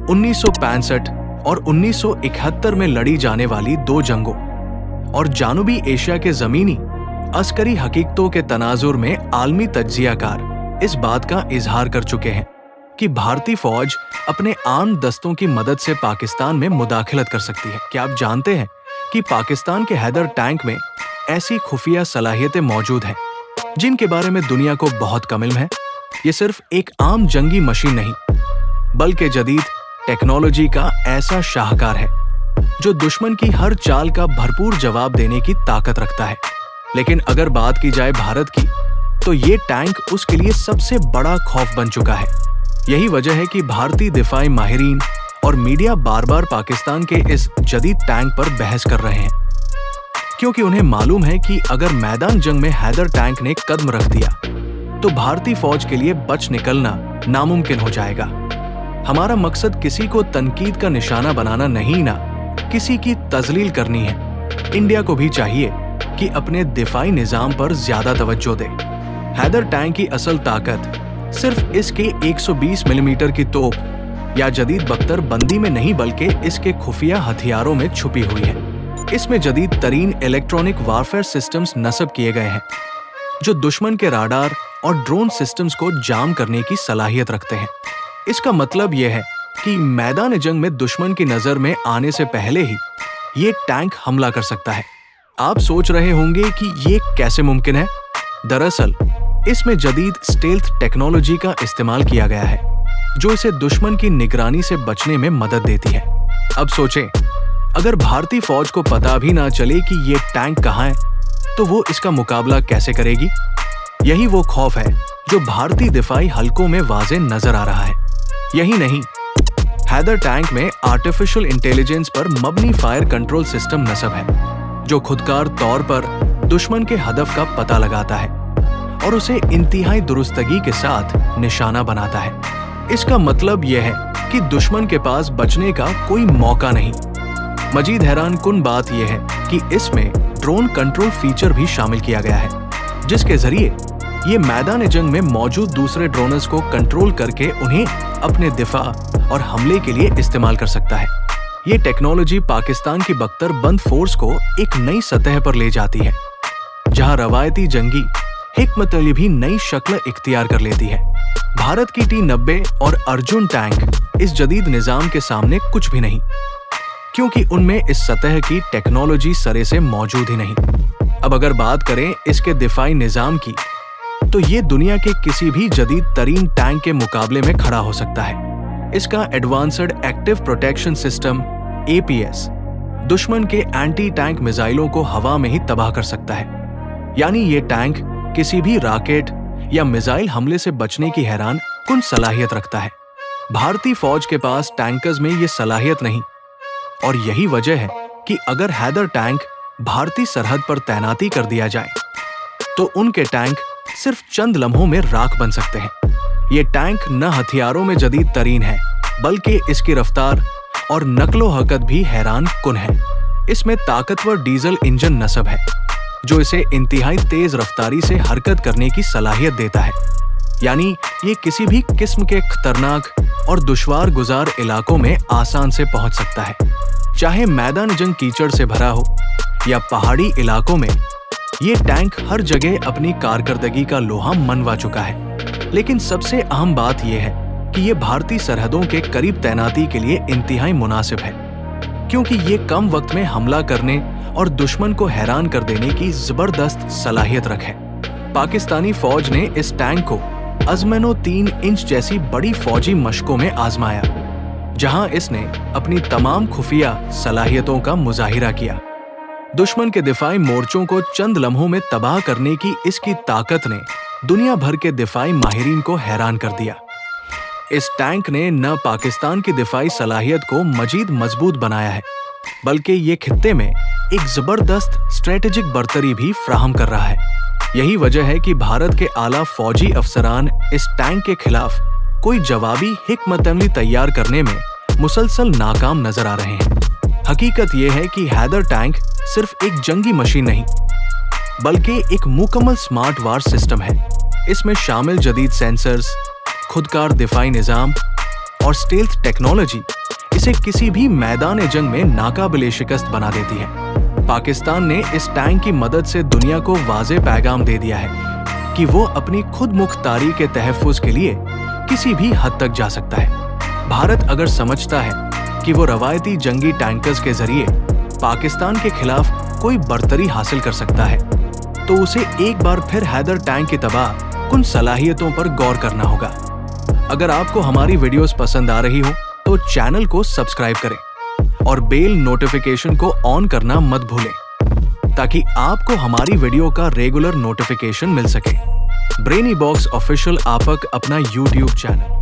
1965 और 1971 में लड़ी जाने वाली 2 जंगों और जानूबी एशिया के जमीनी अस्करी हकीकतों के तनाजुर में आलमी तज्जियाकार इस बात का इजहार कर चुके हैं कि भारतीय फौज अपने आर्म दस्तों की मदद से पाकिस्तान में मुदाखलत कर सकती है। क्या आप जानते हैं कि पाकिस्तान के हैदर टैंक में ऐसी खुफिया सलाहियतें मौजूद हैं जिनके बारे में दुनिया को बहुत कम इल्म है। ये सिर्फ एक आम जंगी मशीन नहीं बल्कि जदीद टेक्नोलॉजी का ऐसा शाहकार है जो दुश्मन की हर चाल का भरपूर जवाब देने की ताकत रखता है। लेकिन अगर बात की जाए भारत की तो ये टैंक उसके लिए सबसे बड़ा खौफ बन चुका है। यही वजह है कि भारतीय दिफाई माहिरीन और मीडिया बार बार पाकिस्तान के इस जदीद टैंक पर बहस कर रहे हैं, क्योंकि उन्हें मालूम है कि अगर मैदान जंग में हैदर टैंक ने कदम रख दिया तो भारतीय फौज के लिए बच निकलना नामुमकिन हो जाएगा। हमारा मकसद किसी को तनकीद का निशाना बनाना नहीं, ना किसी की तजलील करनी है। इंडिया को भी चाहिए कि अपने दिफाई निजाम पर ज्यादा तवज्जो दे। हैदर टैंक की असल ताकत सिर्फ इसके 120 मिलीमीटर की तोप या जदीद बख्तर बंदी में नहीं बल्कि इसके खुफिया हथियारों में छुपी हुई है। इसमें जदीद तरीन इलेक्ट्रॉनिक वारफेयर सिस्टम्स नस्ब किए गए हैं जो दुश्मन के राडार और ड्रोन सिस्टम्स को जाम करने की सलाहियत रखते हैं। इसका मतलब यह है कि मैदान जंग में दुश्मन की नजर में आने से पहले ही ये टैंक हमला कर सकता है। आप सोच रहे होंगे कि ये कैसे मुमकिन है। दरअसल इसमें जदीद स्टेल्थ टेक्नोलॉजी का इस्तेमाल किया गया है जो इसे दुश्मन की निगरानी से बचने में मदद देती है। अब सोचें, अगर भारतीय फौज को पता भी ना चले कि ये टैंक कहाँ है तो वो इसका मुकाबला कैसे करेगी। यही वो खौफ है जो भारतीय दिफाई हलकों में वाज़े नजर आ रहा है। यही नहीं, हैदर टैंक में आर्टिफिशियल इंटेलिजेंस पर मबनी फायर कंट्रोल सिस्टम नस्ब है जो खुदकार तौर पर दुश्मन के हदफ का पता लगाता है और उसे इंतहाई दुरुस्तगी के साथ निशाना बनाता है। इसका मतलब यह है कि दुश्मन के पास बचने का कोई मौका नहीं। मजीद हैरान कुन बात यह है कि इसमें ड्रोन कंट्रोल फीचर भी शामिल किया गया है जिसके जरिए ये मैदान जंग में मौजूद दूसरे ड्रोनर्स को कंट्रोल करके उन्हें अपने दिफा और हमले के लिए इस्तेमाल कर सकता है। ये टेक्नोलॉजी पाकिस्तान की बख्तर बंद फोर्स को एक नई सतह पर ले जाती है जहां रवायती जंगी हिकमत अली भी नई शक्ल इख्तियार कर लेती है। भारत की T-90 और अर्जुन टैंक इस जदीद निजाम के सामने कुछ भी नहीं, क्योंकि उनमें इस सतह की टेक्नोलॉजी सरे से मौजूद ही नहीं। अब अगर बात करें इसके दिफाई निजाम की तो ये दुनिया के किसी भी जदीद तरीन टैंक के मुकाबले में खड़ा हो सकता है। इसका advanced active protection system APS दुश्मन के एंटी टैंक मिसाइलों को हवा में ही तबाह कर सकता है। यानी ये टैंक किसी भी रॉकेट या मिसाइल हमले से बचने की हैरान कुन सलाहियत रखता है। भारतीय फौज के पास टैंकर्स में ये सलाहियत नहीं और यही वजह है कि अगर हैदर टैंक भारतीय सरहद पर तैनाती कर दिया जाए तो उनके टैंक सिर्फ चंद लम्हों में राख बन सकते हैं। ये टैंक न हथियारों में जदीद तरीन है बल्कि इसकी रफ्तार और नकलो हरकत भी हैरान कुन है। इसमें ताकतवर डीजल इंजन नस्ब है जो इसे इंतहाई तेज रफ्तारी से हरकत करने की सलाहियत देता है। यानी ये किसी भी किस्म के खतरनाक और दुश्वार गुजार इलाकों में आसान से पहुंच सकता है, चाहे मैदान जंग कीचड़ से भरा हो या पहाड़ी इलाकों में। ये टैंक हर जगह अपनी कारकर्दगी का लोहा मनवा चुका है। लेकिन सबसे अहम बात यह है कि ये भारतीय सरहदों के करीब तैनाती के लिए इंतहाई मुनासिब है, क्योंकि ये कम वक्त में हमला करने और दुश्मन को हैरान कर देने की जबरदस्त सलाहियत रखे। पाकिस्तानी फौज ने इस टैंक को अज़मनो 3 इंच जैसी बड़ी फौजी मशकों में आजमाया, जहां इसने अपनी तमाम खुफिया सलाहियतों का मुजाहिरा किया। दुश्मन के दिफाई मोर्चों को चंद लम्हों में तबाह करने की इसकी ताकत ने दुनिया भर के दिफाई माहिरीन को हैरान कर दिया। इस टैंक ने न पाकिस्तान की दिफाई सलाहियत को मजीद मजबूत बनाया है बल्कि ये खित्ते में एक जबरदस्त स्ट्रेटेजिक बर्तरी भी फ्राहम कर रहा है। यही वजह है कि भारत के आला फौजी अफसरान इस टैंक के खिलाफ कोई जवाबी हिकमत अमली तैयार करने में मुसलसल नाकाम नजर आ रहे हैं। हकीकत यह है कि हैदर टैंक सिर्फ एक जंगी मशीन नहीं बल्कि एक मुकम्मल स्मार्ट वार सिस्टम है। इसमें शामिल जदीद सेंसर्स, खुदकार दिफाई निजाम और स्टेल्थ टेक्नोलॉजी इसे किसी भी मैदान जंग में नाकाबिले शिकस्त बना देती है। पाकिस्तान ने इस टैंक की मदद से दुनिया को वाज़ेह पैगाम दे दिया है कि वो अपनी खुद मुख्तारी के तहफ़्फ़ुज़ के लिए किसी भी हद तक जा सकता है। भारत अगर समझता है कि वो रवायती जंगी टैंकर्स के जरिए पाकिस्तान के खिलाफ कोई बर्तरी हासिल कर सकता है, तो उसे एक बार फिर हैदर टैंक की तबाह कुन सलाहियतों पर गौर करना होगा। अगर आपको हमारी वीडियोस पसंद आ रही हो तो चैनल को सब्सक्राइब करें और बेल नोटिफिकेशन को ऑन करना मत भूलें ताकि आपको हमारी वीडियो का रेगुलर नोटिफिकेशन मिल सके। ब्रेनी बॉक्स ऑफिशियल आपक अपना यूट्यूब चैनल